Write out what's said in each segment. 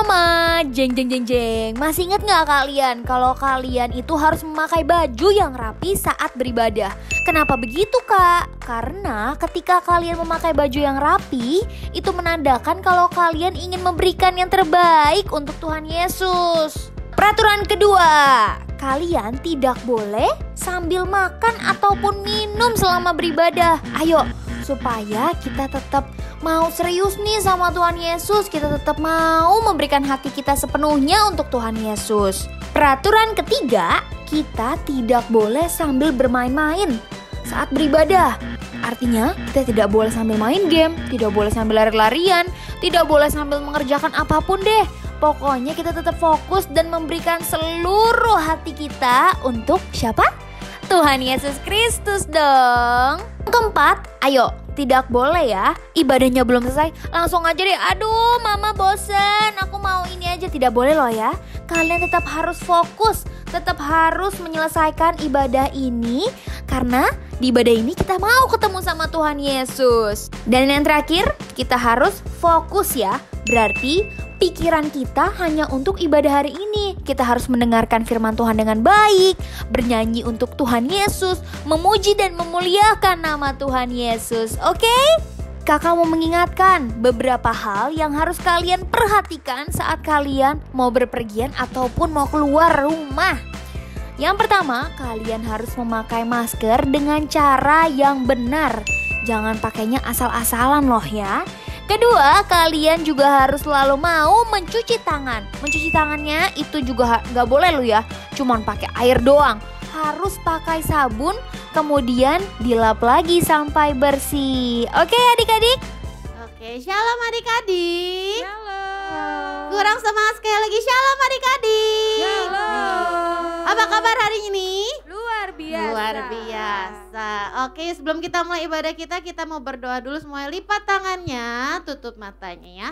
Mama, jeng jeng jeng jeng. Masih ingat gak kalian kalau kalian itu harus memakai baju yang rapi saat beribadah? Kenapa begitu kak? Karena ketika kalian memakai baju yang rapi, itu menandakan kalau kalian ingin memberikan yang terbaik untuk Tuhan Yesus. Peraturan kedua, kalian tidak boleh sambil makan ataupun minum selama beribadah. Ayo, supaya kita tetap mau serius nih sama Tuhan Yesus, kita tetap mau memberikan hati kita sepenuhnya untuk Tuhan Yesus. Peraturan ketiga, kita tidak boleh sambil bermain-main saat beribadah. Artinya kita tidak boleh sambil main game, tidak boleh sambil lari-larian, tidak boleh sambil mengerjakan apapun deh. Pokoknya kita tetap fokus dan memberikan seluruh hati kita untuk siapa? Tuhan Yesus Kristus dong. Keempat, ayo, tidak boleh ya, ibadahnya belum selesai langsung aja deh, aduh mama bosen, aku mau ini aja. Tidak boleh loh ya. Kalian tetap harus fokus, tetap harus menyelesaikan ibadah ini, karena di ibadah ini kita mau ketemu sama Tuhan Yesus. Dan yang terakhir, kita harus fokus ya. Berarti pikiran kita hanya untuk ibadah hari ini. Kita harus mendengarkan firman Tuhan dengan baik, bernyanyi untuk Tuhan Yesus, memuji dan memuliakan nama Tuhan Yesus. Oke? Kakak mau mengingatkan beberapa hal yang harus kalian perhatikan saat kalian mau berpergian ataupun mau keluar rumah. Yang pertama, kalian harus memakai masker dengan cara yang benar. Jangan pakainya asal-asalan loh ya. Kedua, kalian juga harus selalu mau mencuci tangan. Mencuci tangannya itu juga gak boleh lo ya, cuman pakai air doang. Harus pakai sabun, kemudian dilap lagi sampai bersih. Oke adik-adik? Oke, shalom adik-adik. Shalom. Kurang semangat sekali lagi, shalom adik-adik. Shalom. Apa kabar hari ini? Luar biasa. Luar biasa. Oke, sebelum kita mulai ibadah kita mau berdoa dulu semuanya. Lipat tangannya, tutup matanya ya.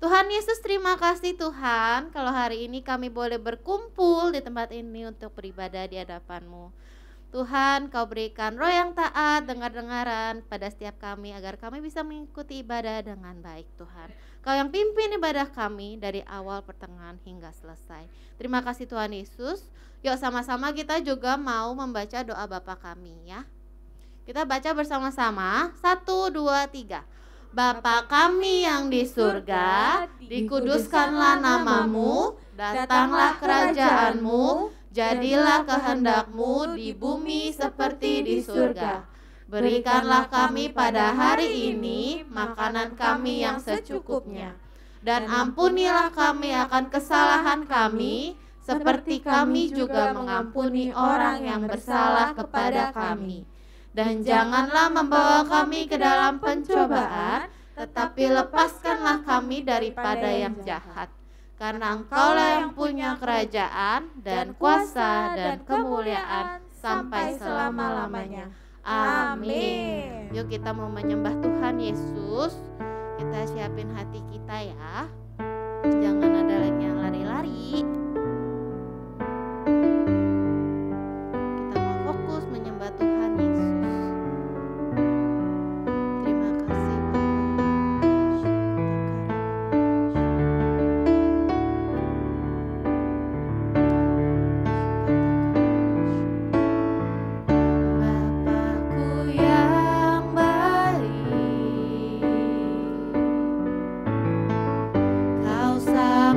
Tuhan Yesus, terima kasih Tuhan kalau hari ini kami boleh berkumpul di tempat ini untuk beribadah di hadapan-Mu. Tuhan, Kau berikan roh yang taat, dengar-dengaran pada setiap kami agar kami bisa mengikuti ibadah dengan baik Tuhan. Kau yang pimpin ibadah kami dari awal, pertengahan hingga selesai. Terima kasih Tuhan Yesus. Yuk sama-sama kita juga mau membaca doa Bapa kami ya. Kita baca bersama-sama. 1, 2, 3. Bapa kami yang di surga, dikuduskanlah namamu, datanglah kerajaan-Mu, jadilah kehendak-Mu di bumi seperti di surga. Berikanlah kami pada hari ini makanan kami yang secukupnya, dan ampunilah kami akan kesalahan kami, seperti kami juga mengampuni orang yang bersalah kepada kami. Dan janganlah membawa kami ke dalam pencobaan, tetapi lepaskanlah kami daripada yang jahat. Karena Engkaulah yang punya kerajaan dan kuasa dan kemuliaan sampai selama-lamanya. Amin. Yuk kita mau menyembah Tuhan Yesus. Kita siapin hati kita ya. Jangan ada lagi yang lari-lari. Kita mau fokus menyembah Tuhan Yesus. Terima kasih Bapakku yang baik, Kau sang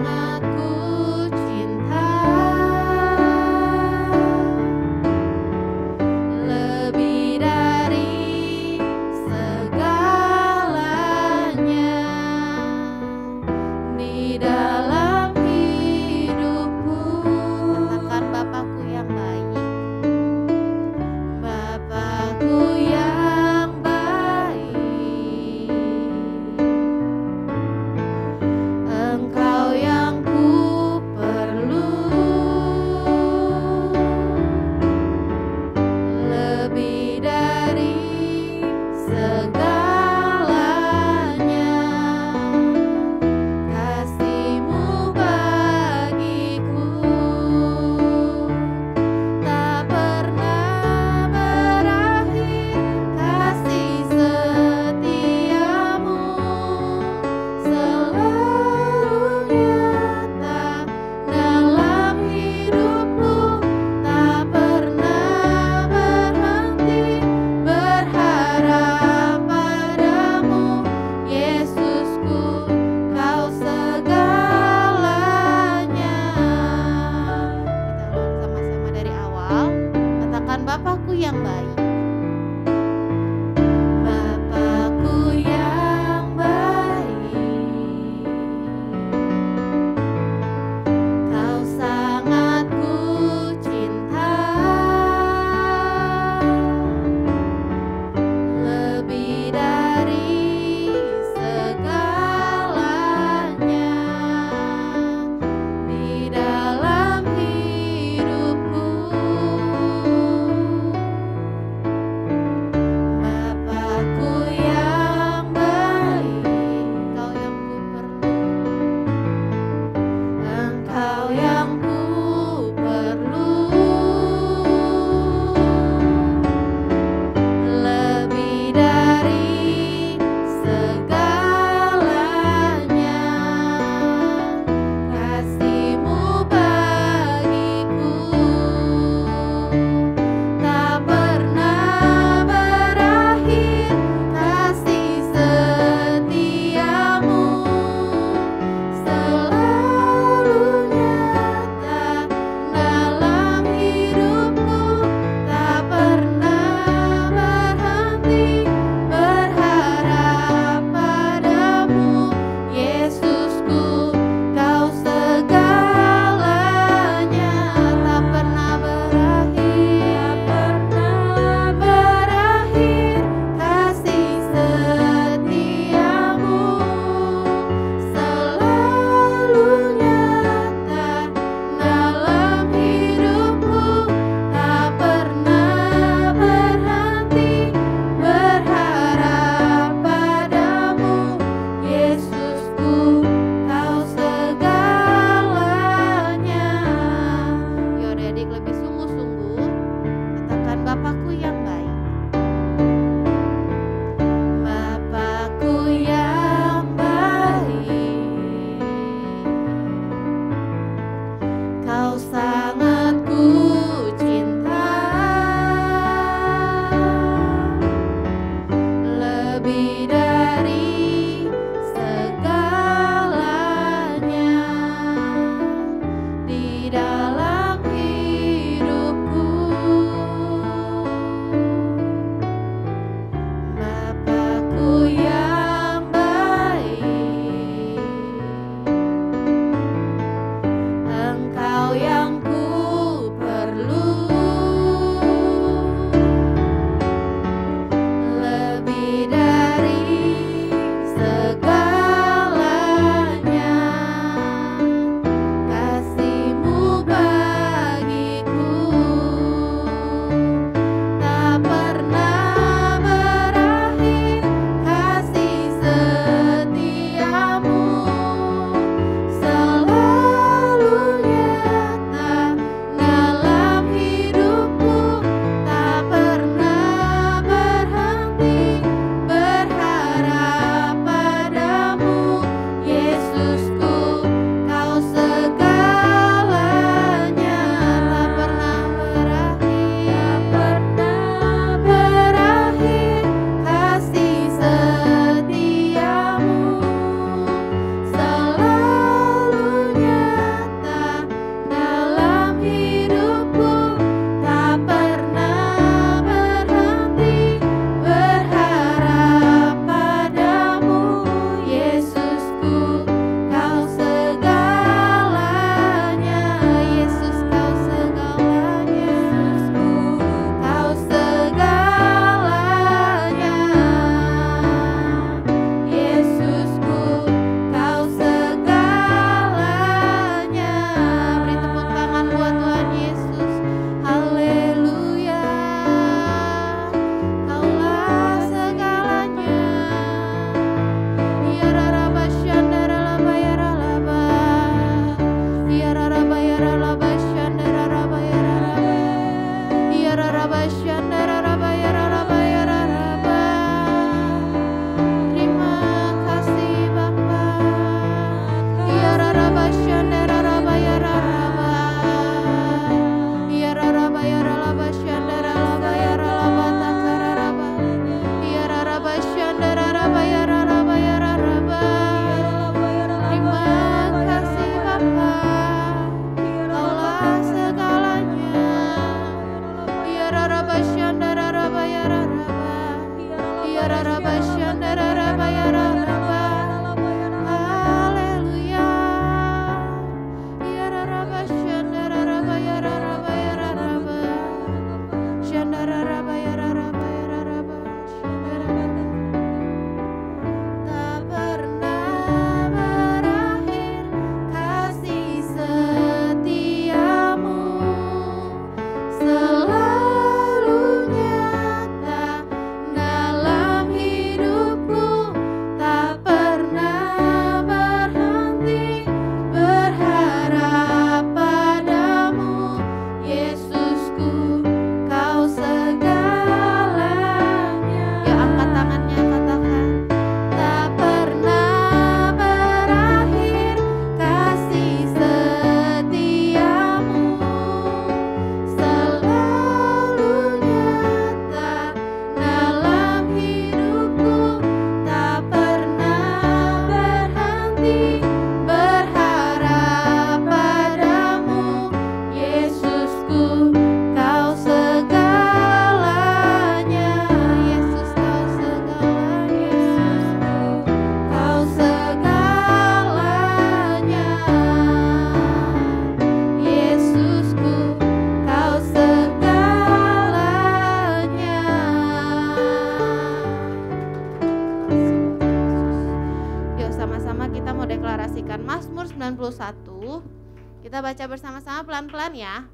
Kita baca bersama-sama pelan-pelan ya.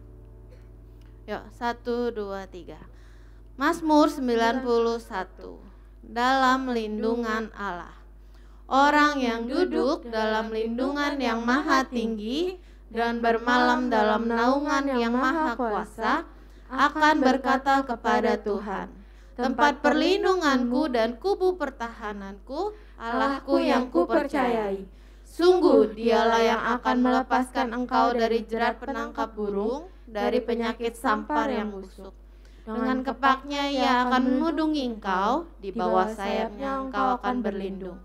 Yuk, 1, 2, 3. Mazmur 91. Dalam lindungan Allah. Orang yang duduk dalam lindungan yang maha tinggi dan bermalam dalam naungan yang maha kuasa akan berkata kepada Tuhan, tempat perlindunganku dan kubu pertahananku, Allahku yang kupercayai. Sungguh dialah yang akan melepaskan engkau dari jerat penangkap burung, dari penyakit sampar yang busuk. Dengan kepaknya ia akan menudungi engkau, di bawah sayapnya engkau akan berlindung.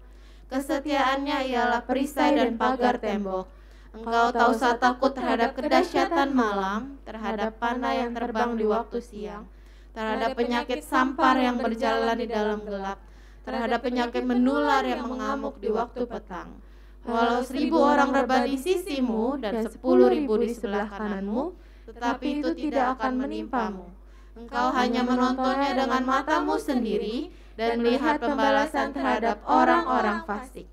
Kesetiaannya ialah perisai dan pagar tembok. Engkau tak usah takut terhadap kedahsyatan malam, terhadap panah yang terbang di waktu siang, terhadap penyakit sampar yang berjalan di dalam gelap, terhadap penyakit menular yang mengamuk di waktu petang. Walau 1.000 orang rebah di sisimu dan 10.000 di sebelah kananmu, tetapi itu tidak akan menimpamu. Engkau hanya menontonnya dengan matamu sendiri dan melihat pembalasan terhadap orang-orang fasik.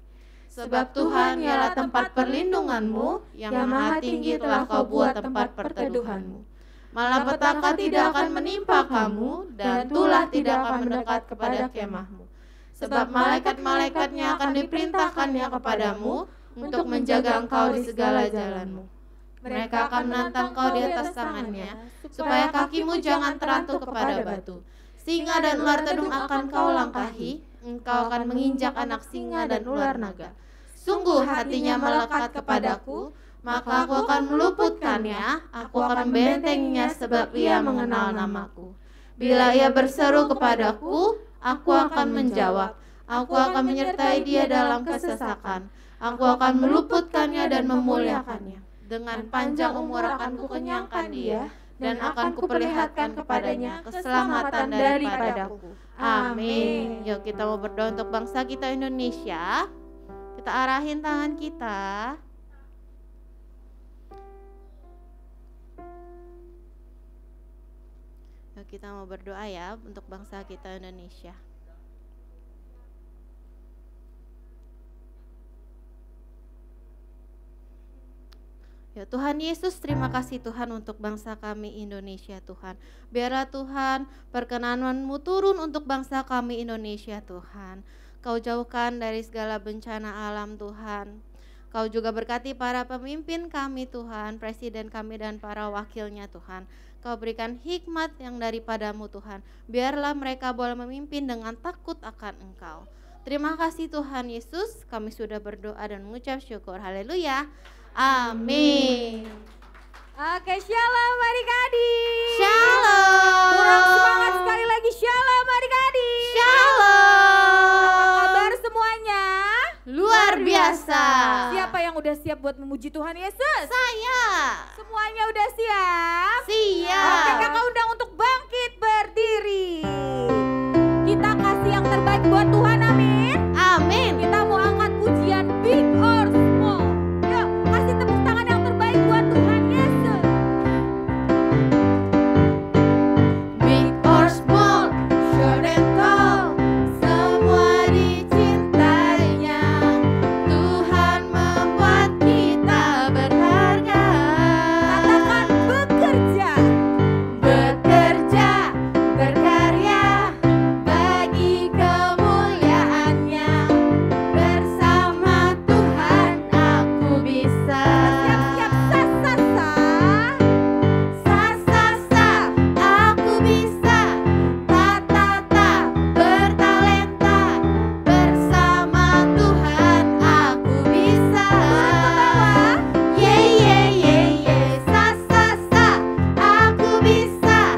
Sebab Tuhan ialah tempat perlindunganmu, yang maha tinggi telah kau buat tempat perteduhanmu. Malapetaka tidak akan menimpa kamu, dan tulah tidak akan mendekat kepada kemahmu. Sebab malaikat-malaikatnya akan diperintahkannya kepadamu untuk menjaga engkau di segala jalanmu. Mereka akan menantang kau di atas tangannya, supaya kakimu jangan terantuk kepada batu. Singa dan ular tedung akan kau langkahi, engkau akan menginjak anak singa dan ular naga. Sungguh hatinya melekat kepadaku, maka aku akan meluputkannya, aku akan membentenginya sebab ia mengenal namaku. Bila ia berseru kepadaku, aku akan menjawab, aku akan menyertai dia dalam kesesakan, aku akan meluputkannya dan memuliakannya. Dengan panjang umur akan kukenyangkan dia, dan akan kuperlihatkan kepadanya keselamatan daripadaku. Amin. Yuk kita mau berdoa untuk bangsa kita Indonesia. Kita arahin tangan kita. Yuk kita mau berdoa ya untuk bangsa kita Indonesia. Ya Tuhan Yesus, terima kasih Tuhan untuk bangsa kami Indonesia Tuhan. Biarlah Tuhan perkenanan-Mu turun untuk bangsa kami Indonesia Tuhan. Kau jauhkan dari segala bencana alam Tuhan. Kau juga berkati para pemimpin kami Tuhan, presiden kami dan para wakilnya Tuhan. Kau berikan hikmat yang daripadamu Tuhan. Biarlah mereka boleh memimpin dengan takut akan Engkau. Terima kasih Tuhan Yesus, kami sudah berdoa dan mengucap syukur. Haleluya. Amin. Oke, shalom adik-adik. Shalom. Kurang semangat sekali lagi, shalom adik-adik. Shalom. Apa kabar semuanya? Luar biasa. Siapa yang udah siap buat memuji Tuhan Yesus? Saya. Semuanya udah siap? Siap. Oke, kakak undang untuk bangkit berdiri. Kita kasih yang terbaik buat Tuhan, amin. Amin. Kita mau angkat pujian Big or Small. Yuk, kasih tepuk tangan yang terbaik buat Tuhan Yesus. Big or small, short and tall, semua dicintainya. Tuhan membuat kita berharga. Katakan bekerja. Bekerja, berkarya, bagi kemuliaannya. Bersama Tuhan aku bisa. Siap-siap sa-sa-sa. Sa-sa-sa, aku bisa. Ta-ta-ta, bertalenta. Bersama Tuhan aku bisa. Ye ye ye ye, sa-sa-sa, aku bisa.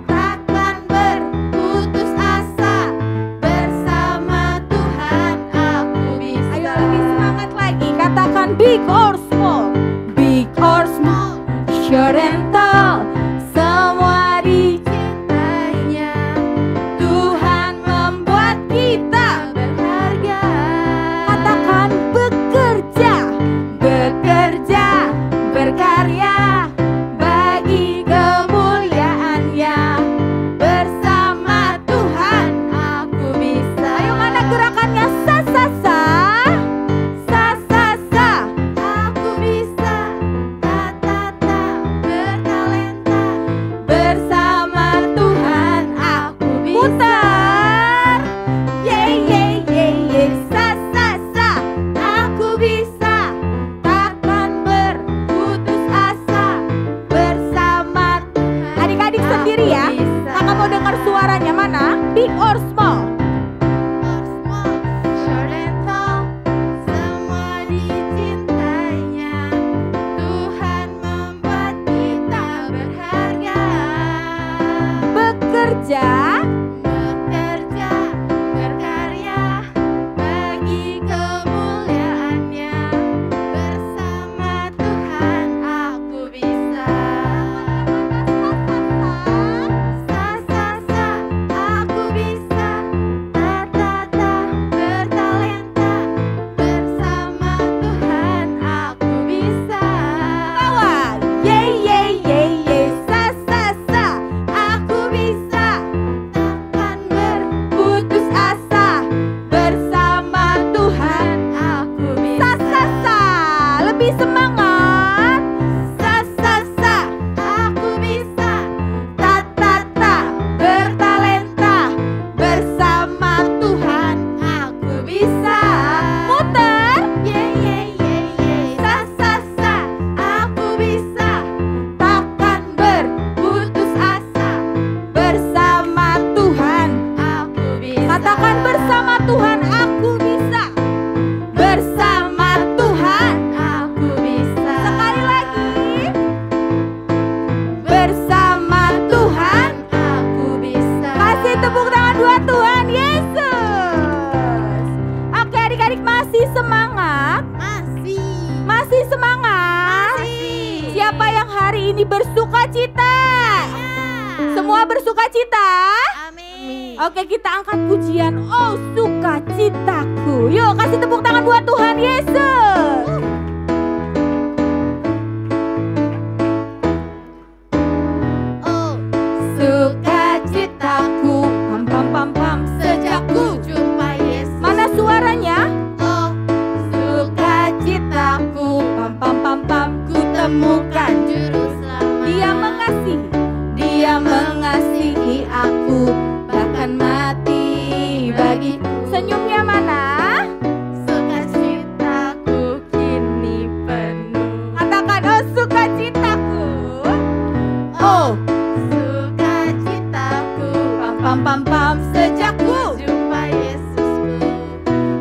Takkan berputus asa. Bersama Tuhan aku bisa. Ayo lebih semangat lagi, katakan big or small. Big or small, short and tall, semua dicintainya. Tuhan membuat kita Berharga. katakan bekerja. Bekerja, berkarya, bagi kemuliaannya. Bersama Tuhan Aku bisa. Ayo mana gerakannya sa-sa-sa. Sa-sa-sa. Aku bisa. suaranya mana? Big or small? Short and tall, semua dicintainya. Tuhan membuat kita berharga. Bekerja, Bekerja, berkarya, bagi kemuliaannya. Bersama Tuhan aku bisa. Sa sa sa, aku bisa. Ta ta ta, bertalenta. Bersama Tuhan aku bisa. kawan. Yeay yeay yeay yeay. Sa sa sa, Aku bisa, takkan berputus asa. Bersama Tuhan aku bisa. sa sa sa. Lebih semangat. Sa sa sa, aku bisa. Ta ta ta, bertalenta. Bersama Tuhan aku bisa. Muter. Yeay yeay yeay yeay. Sa sa sa, aku bisa. Takkan berputus asa. Bersama Tuhan aku bisa. Katakan bersama Tuhan aku bisa. Bersama Tuhan aku bisa. Sekali lagi. Bersama Tuhan aku bisa. Kasih tepuk tangan buat Tuhan Yesus. Oke adik-adik, masih semangat? Masih. Masih semangat? Masih. Siapa yang hari ini bersuka cita? Semua bersuka cita? Amin. Oke, kita angkat pujian Oh Sukacitaku. Yuk kasih tepuk tangan buat Tuhan Yesus. Oh, sukacitaku Pam pam pam pam. sejak ku jumpa Yesus. Mana suaranya? Oh, sukacitaku Pam pam pam pam. ku temukan juru selamat. Dia mengasihi. Dia mengasihi aku, bahkan mati bagiku. Senyumnya mana? Sukacitaku kini penuh. Katakan oh sukacitaku. Oh, sukacitaku Pam pam pam pam. sejak ku jumpa Yesusku.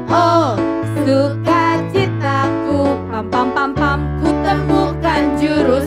Oh, sukacitaku Pam pam pam pam. ku temukan juru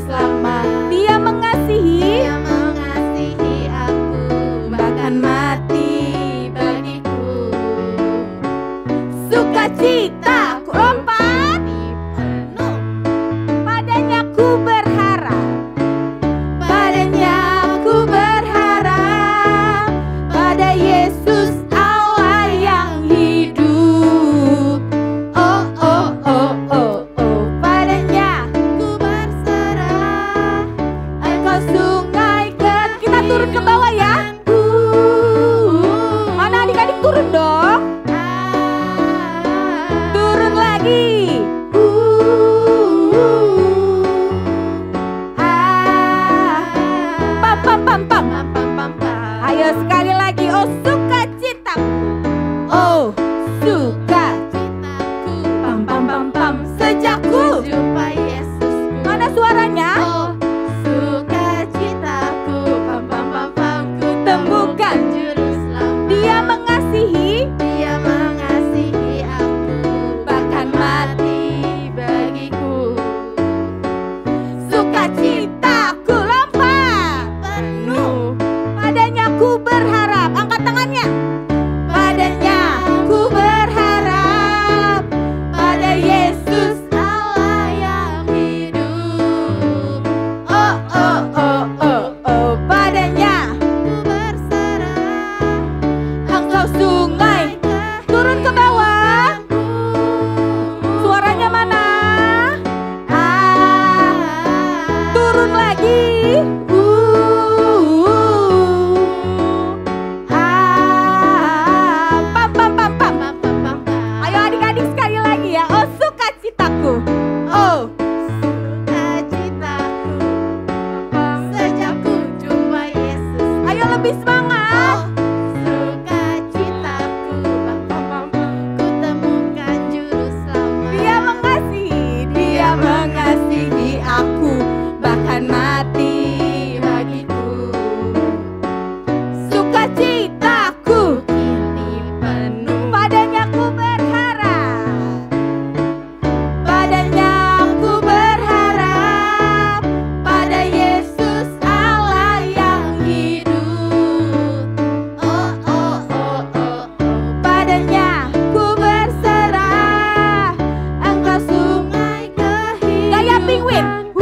penguin?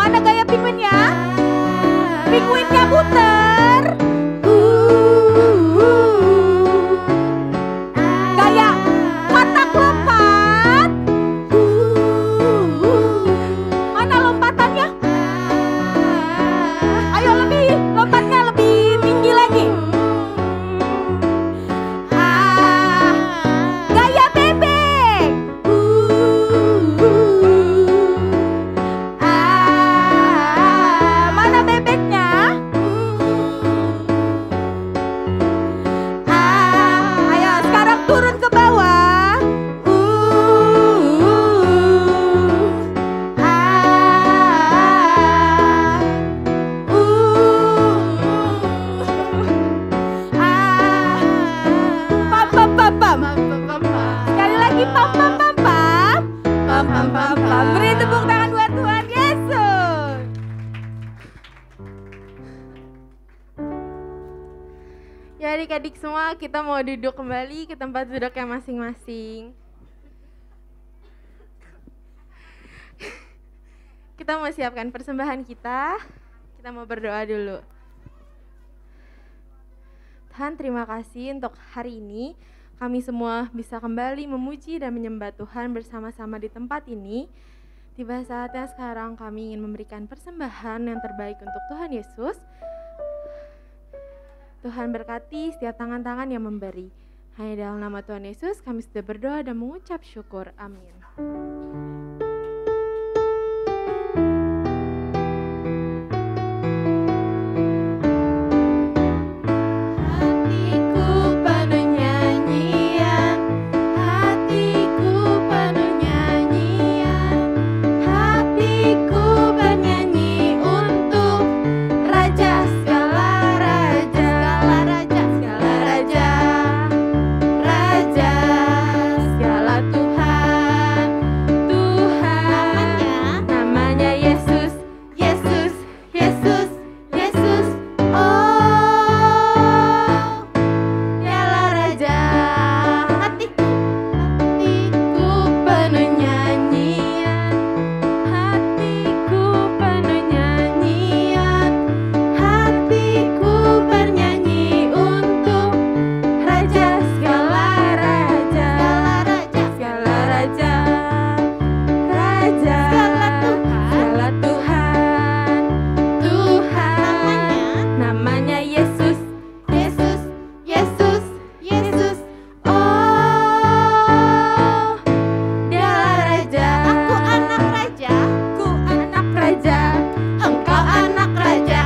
Mana gaya penguinnya? Penguinnya muter. Gaya kotak lompat. Mana lompatannya? Ayo lebih, lompatnya lebih tinggi lagi. Gaya bebek. Mana bebeknya? Ayo sekarang turun ke bawah. Pam pam pam pam. Sekali lagi pam pam pam pam. Pam pam pam pam. Beri tepuk tangan buat Tuhan Yesus. Ya adik-adik semua, kita mau duduk kembali ke tempat duduknya masing-masing. Kita mau siapkan persembahan kita. Kita mau berdoa dulu. Tuhan, terima kasih untuk hari ini. Kami semua bisa kembali memuji dan menyembah Tuhan bersama-sama di tempat ini. Tiba saatnya sekarang kami ingin memberikan persembahan yang terbaik untuk Tuhan Yesus. Tuhan berkati setiap tangan-tangan yang memberi. Hanya dalam nama Tuhan Yesus kami sudah berdoa dan mengucap syukur. Amin. Hatiku penuh nyanyian, hatiku penuh nyanyian, hatiku bernyanyi untuk Raja segala raja, segala raja, raja segala Tuhan, Tuhan. Namanya Yesus, Yesus, Yesus, Yesus. Oh, dialah Raja. Hatiku penuh nyanyian, hatiku penuh nyanyian, hatiku bernyanyi untuk Raja segala raja, segala raja, raja segala Tuhan, Tuhan. Namanya Yesus, Yesus, Yesus, Yesus. Oh, dialah Raja. Aku anak raja, ku anak raja, engkau anak raja,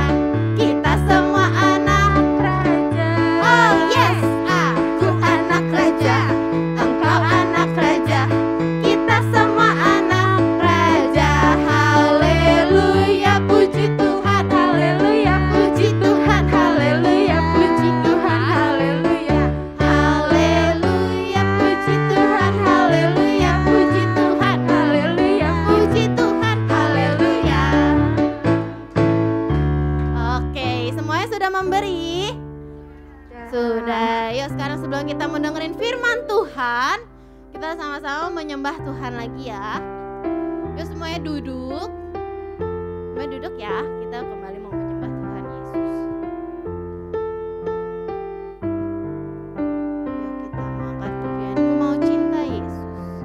kita semua anak raja. Oh yes, aku anak raja, engkau anak raja, kita semua anak raja. Haleluya, puji Tuhan, haleluya, puji Tuhan, haleluya, puji Tuhan, haleluya, haleluya, puji Tuhan, haleluya, puji Tuhan, haleluya, puji Tuhan, haleluya. Oke, semuanya sudah memberi? Sudah. Yuk sekarang sebelum kita mendengarin firman Tuhan, kita sama-sama menyembah Tuhan lagi ya. Yuk semuanya duduk. Semuanya duduk ya. Kita kembali mau menyembah Tuhan Yesus. Yuk kita mau angkat pujian. Ku mau cinta Yesus.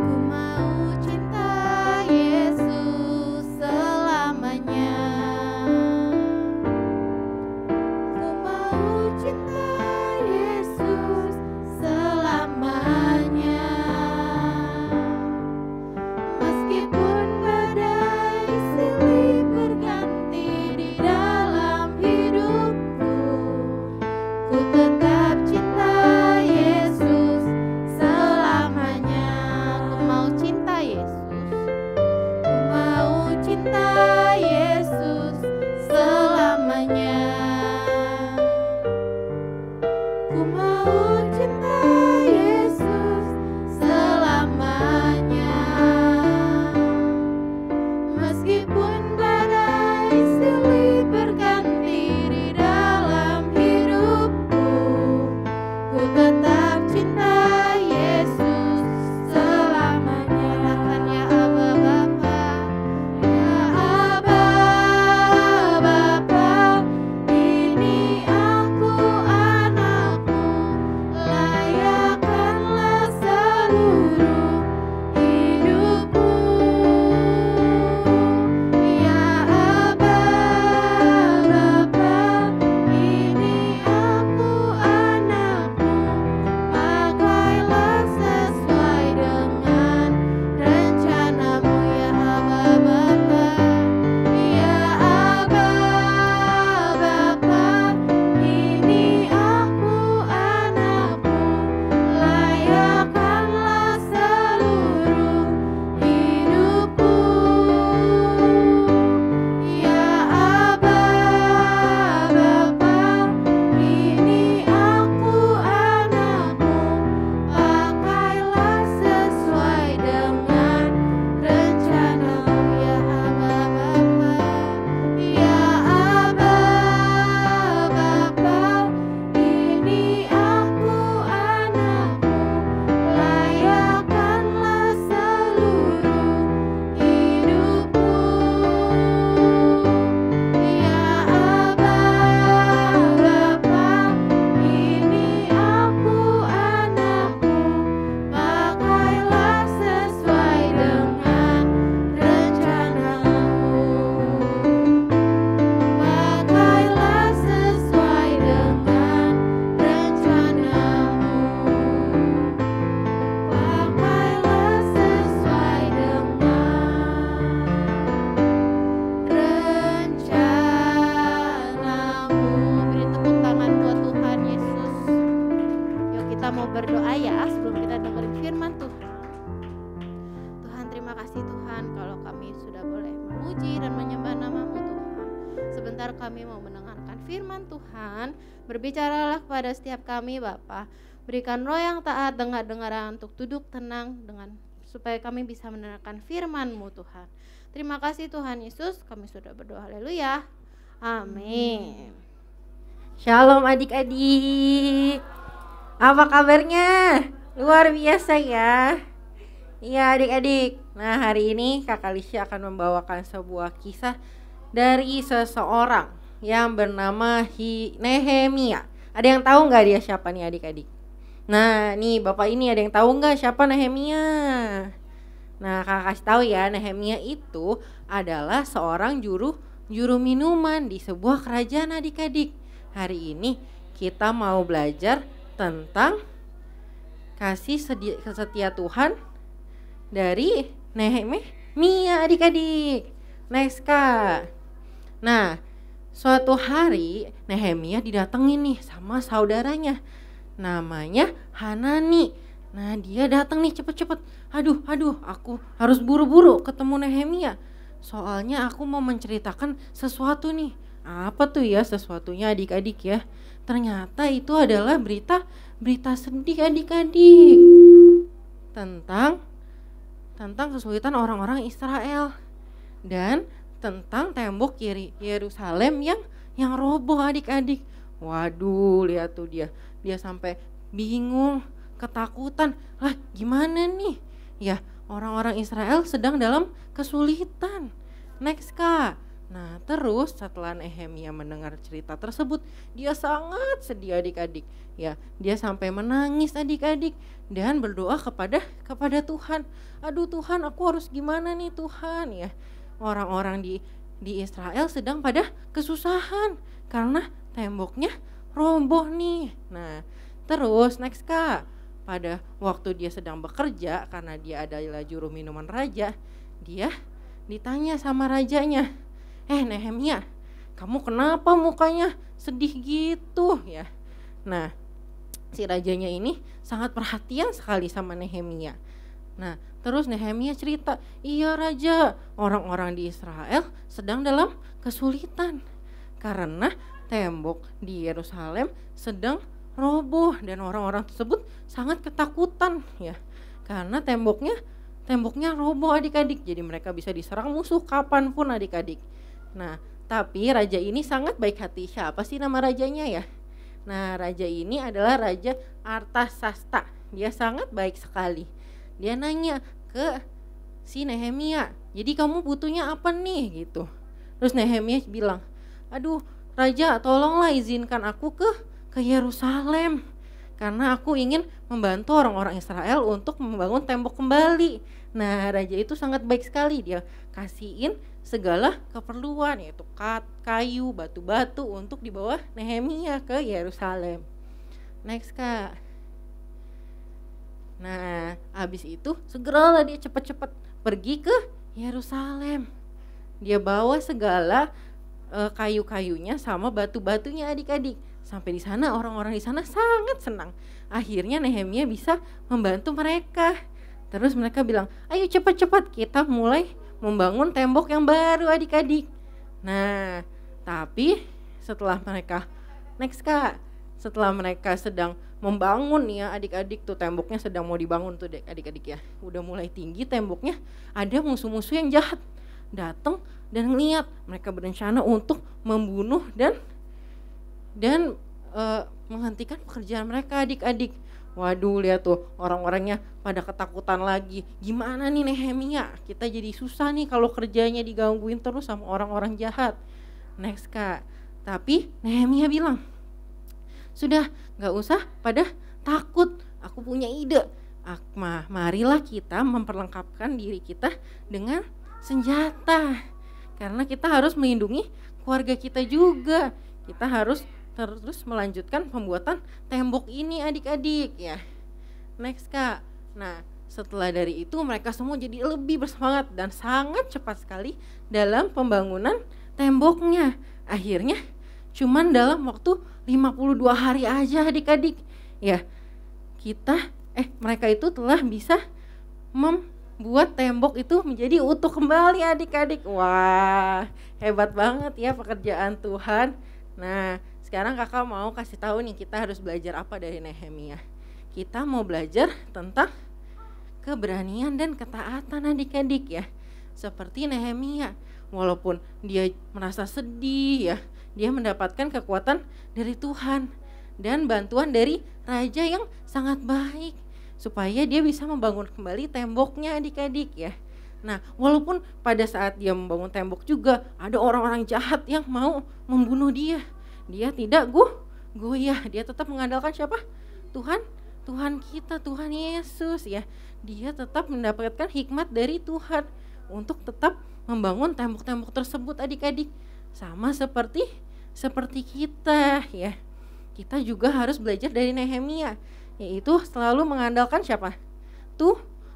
Ku mau cinta Yesus selamanya. Ku mau cinta Yesus selamanya. berdoa ya sebelum kita dengerin firman Tuhan. Tuhan, terima kasih Tuhan kalau kami sudah boleh memuji dan menyembah nama-Mu Tuhan. Sebentar kami mau mendengarkan firman Tuhan. Berbicaralah kepada setiap kami Bapa. Berikan roh yang taat, dengar-dengaran untuk duduk tenang supaya kami bisa mendengarkan firman-Mu Tuhan. Terima kasih Tuhan Yesus, kami sudah berdoa. Haleluya. Amin. Shalom adik-adik. Apa kabarnya? Luar biasa ya. Iya adik-adik. Nah, hari ini Kakak Lisha akan membawakan sebuah kisah dari seseorang yang bernama Nehemia. Ada yang tahu nggak dia siapa nih adik-adik? Nah, nih Bapak ini ada yang tahu nggak siapa Nehemia? Nah, Kakak kasih tahu ya, Nehemia itu adalah seorang juru minuman di sebuah kerajaan adik-adik. Hari ini kita mau belajar tentang kasih setia Tuhan dari Nehemia adik-adik. Next Kak. Nah, suatu hari Nehemia didatengin nih sama saudaranya. Namanya Hanani. Nah, dia datang nih cepet-cepet. Aduh, aku harus buru-buru ketemu Nehemia. Soalnya aku mau menceritakan sesuatu nih. Apa tuh ya sesuatunya adik-adik ya? Ternyata itu adalah berita sedih adik-adik. Tentang kesulitan orang-orang Israel. Dan tentang tembok Yerusalem yang roboh adik-adik. Waduh, lihat tuh dia sampai bingung, ketakutan. Lah, gimana nih? Ya, orang-orang Israel sedang dalam kesulitan. Next Kak. Nah, terus setelah Nehemia mendengar cerita tersebut, dia sangat sedih adik-adik. Ya, dia sampai menangis adik-adik dan berdoa kepada Tuhan. Aduh Tuhan, aku harus gimana nih Tuhan ya? Orang-orang di Israel sedang pada kesusahan karena temboknya roboh nih. Nah, terus next Kak. Pada waktu dia sedang bekerja, karena dia adalah juru minuman raja, dia ditanya sama rajanya, Nehemia, kamu kenapa mukanya sedih gitu ya? Nah, si rajanya ini sangat perhatian sekali sama Nehemia. Nah, terus Nehemia cerita, iya raja, orang-orang di Israel sedang dalam kesulitan karena tembok di Yerusalem sedang roboh dan orang-orang tersebut sangat ketakutan ya, karena temboknya roboh adik-adik, jadi mereka bisa diserang musuh kapanpun adik-adik. Nah, tapi raja ini sangat baik hati. Siapa sih nama rajanya ya? Nah, raja ini adalah Raja Artasasta. Dia sangat baik sekali. Dia nanya ke si Nehemia, jadi kamu butuhnya apa nih gitu. Terus Nehemia bilang, aduh raja, tolonglah izinkan aku ke Yerusalem, karena aku ingin membantu orang-orang Israel untuk membangun tembok kembali. Nah, raja itu sangat baik sekali, dia kasihin segala keperluan, yaitu kayu, batu-batu untuk dibawa Nehemia ke Yerusalem. Next Kak. Nah, habis itu segeralah dia cepat-cepat pergi ke Yerusalem. Dia bawa segala kayu-kayunya sama batu-batunya adik-adik. Sampai di sana orang-orang di sana sangat senang. Akhirnya Nehemia bisa membantu mereka. Terus mereka bilang, ayo cepat-cepat kita mulai membangun tembok yang baru adik-adik. Nah, tapi setelah mereka setelah mereka sedang membangun ya adik-adik, tuh temboknya sedang mau dibangun tuh adik-adik ya, udah mulai tinggi temboknya, ada musuh-musuh yang jahat datang dan ngeliat. Mereka berencana untuk membunuh dan menghentikan pekerjaan mereka adik-adik. Waduh, lihat tuh orang-orangnya pada ketakutan lagi. Gimana nih Nehemia? Kita jadi susah nih kalau kerjanya digangguin terus sama orang-orang jahat. Next Kak. Tapi Nehemia bilang, sudah gak usah pada takut. Aku punya ide. Marilah kita memperlengkapkan diri kita dengan senjata. Karena kita harus melindungi keluarga kita juga. Kita harus terus melanjutkan pembuatan tembok ini adik-adik ya. Next Kak. Nah, setelah dari itu mereka semua jadi lebih bersemangat dan sangat cepat sekali dalam pembangunan temboknya. Akhirnya cuman dalam waktu 52 hari aja adik-adik ya, mereka itu telah bisa membuat tembok itu menjadi utuh kembali adik-adik. Wah, hebat banget ya pekerjaan Tuhan. Nah, sekarang kakak mau kasih tahu nih kita harus belajar apa dari Nehemia. Kita mau belajar tentang keberanian dan ketaatan adik-adik ya. Seperti Nehemia, walaupun dia merasa sedih ya, dia mendapatkan kekuatan dari Tuhan dan bantuan dari raja yang sangat baik supaya dia bisa membangun kembali temboknya adik-adik ya. Nah, walaupun pada saat dia membangun tembok juga ada orang-orang jahat yang mau membunuh dia, dia tidak goyah, dia tetap mengandalkan siapa? Tuhan kita, Tuhan Yesus ya. Dia tetap mendapatkan hikmat dari Tuhan untuk tetap membangun tembok-tembok tersebut adik-adik. Sama seperti kita ya. Kita juga harus belajar dari Nehemia, yaitu selalu mengandalkan siapa?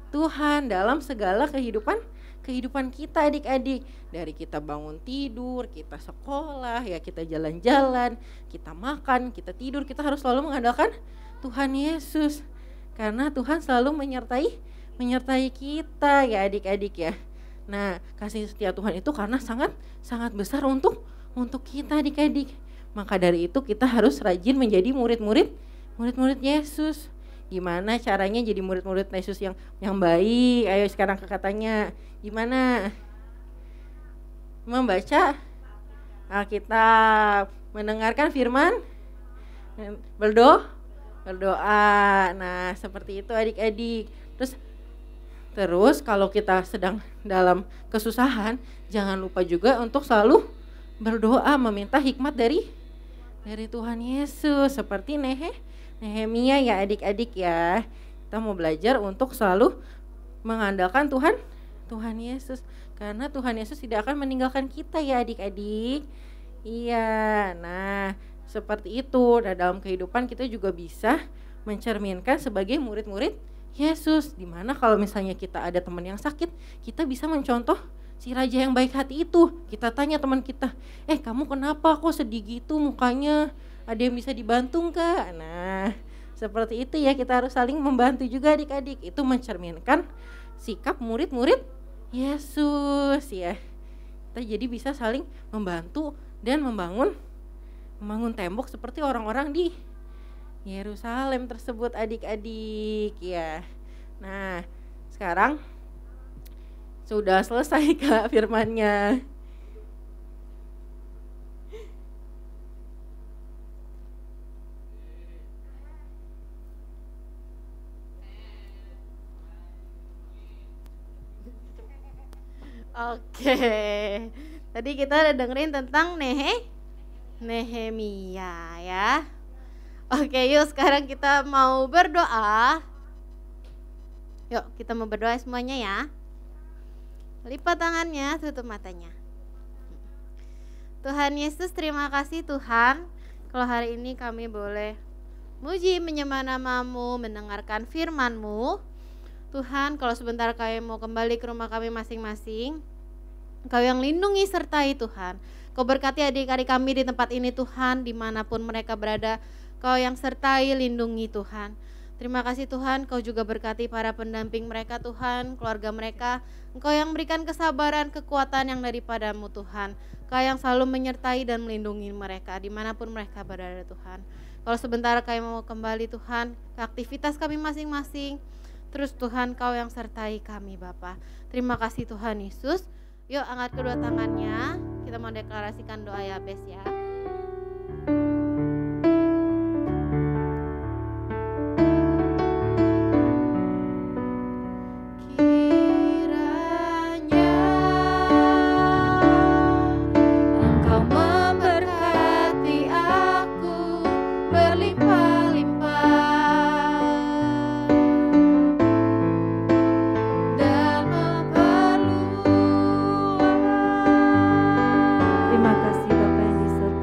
Tuhan dalam segala kehidupan kita adik-adik. Dari kita bangun tidur, kita sekolah ya, kita jalan-jalan, kita makan, kita tidur, kita harus selalu mengandalkan Tuhan Yesus. Karena Tuhan selalu menyertai kita ya adik-adik ya. Nah, kasih setia Tuhan itu karena sangat besar untuk kita adik-adik. Maka dari itu kita harus rajin menjadi murid-murid Yesus. Gimana caranya jadi murid-murid Yesus yang baik? Ayo sekarang katanya gimana? Membaca Alkitab, mendengarkan firman, berdoa. Nah, seperti itu adik-adik. Terus kalau kita sedang dalam kesusahan, jangan lupa juga untuk selalu berdoa meminta hikmat dari Tuhan Yesus seperti Nehemia ya adik-adik ya. Kita mau belajar untuk selalu mengandalkan Tuhan Yesus karena Tuhan Yesus tidak akan meninggalkan kita ya adik-adik. Iya. Nah, seperti itu. Nah, dalam kehidupan kita juga bisa mencerminkan sebagai murid-murid Yesus. Dimana kalau misalnya kita ada teman yang sakit, kita bisa mencontoh si raja yang baik hati itu. Kita tanya teman kita, kamu kenapa kok sedih gitu mukanya? Ada yang bisa dibantu enggak? Nah, seperti itu ya, kita harus saling membantu juga adik-adik. Itu mencerminkan sikap murid-murid Yesus ya. Kita jadi bisa saling membantu dan membangun tembok seperti orang-orang di Yerusalem tersebut adik-adik ya. Nah, sekarang sudah selesai Kak firmannya. Oke. Tadi kita udah dengerin tentang Nehemia ya. Oke, yuk sekarang kita mau berdoa. Yuk, kita mau berdoa semuanya ya. Lipat tangannya, tutup matanya. Tuhan Yesus, terima kasih Tuhan, kalau hari ini kami boleh muji menyembah nama-Mu, mendengarkan firman-Mu. Tuhan, kalau sebentar kami mau kembali ke rumah kami masing-masing, Engkau yang lindungi sertai Tuhan. Kau berkati adik-adik kami di tempat ini Tuhan, dimanapun mereka berada, Kau yang sertai, lindungi Tuhan. Terima kasih Tuhan, Kau juga berkati para pendamping mereka Tuhan, keluarga mereka. Engkau yang berikan kesabaran, kekuatan yang daripada-Mu Tuhan. Kau yang selalu menyertai dan melindungi mereka dimanapun mereka berada Tuhan. Kalau sebentar kami mau kembali Tuhan ke aktivitas kami masing-masing, terus Tuhan Kau yang sertai kami Bapa. Terima kasih Tuhan Yesus. Yuk angkat kedua tangannya, kita mau deklarasikan doa Yabes ya. Terima kasih Bapa yang di surga.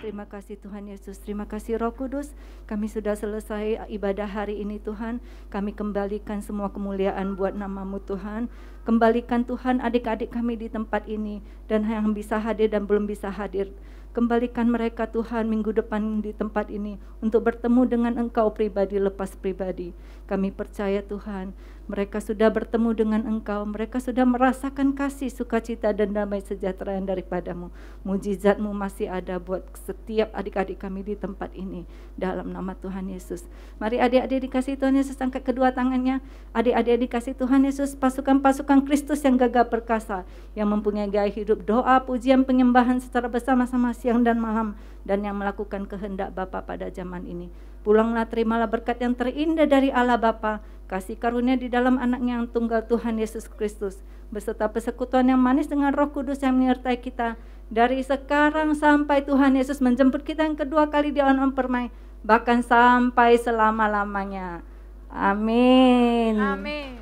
terima kasih Tuhan Yesus. Terima kasih Roh Kudus, kami sudah selesai ibadah hari ini Tuhan. Kami kembalikan semua kemuliaan buat nama-Mu Tuhan. Kembalikan Tuhan adik-adik kami di tempat ini, dan yang bisa hadir dan belum bisa hadir. Kembalikan mereka Tuhan minggu depan di tempat ini untuk bertemu dengan Engkau pribadi lepas pribadi. Kami percaya Tuhan, mereka sudah bertemu dengan Engkau, mereka sudah merasakan kasih, sukacita dan damai sejahtera yang daripada-Mu. Mujizat-Mu masih ada buat setiap adik-adik kami di tempat ini, dalam nama Tuhan Yesus. Mari adik-adik dikasih Tuhan Yesus, angkat kedua tangannya. Adik-adik dikasih Tuhan Yesus, pasukan-pasukan Kristus yang gagah perkasa, yang mempunyai gaya hidup doa, pujian, penyembahan secara bersama-sama siang dan malam, dan yang melakukan kehendak Bapa pada zaman ini. Pulanglah, terimalah berkat yang terindah dari Allah Bapa, kasih karunia di dalam anaknya yang tunggal Tuhan Yesus Kristus, beserta persekutuan yang manis dengan Roh Kudus yang menyertai kita dari sekarang sampai Tuhan Yesus menjemput kita yang kedua kali di awan permai, bahkan sampai selama-lamanya. Amin. Amin.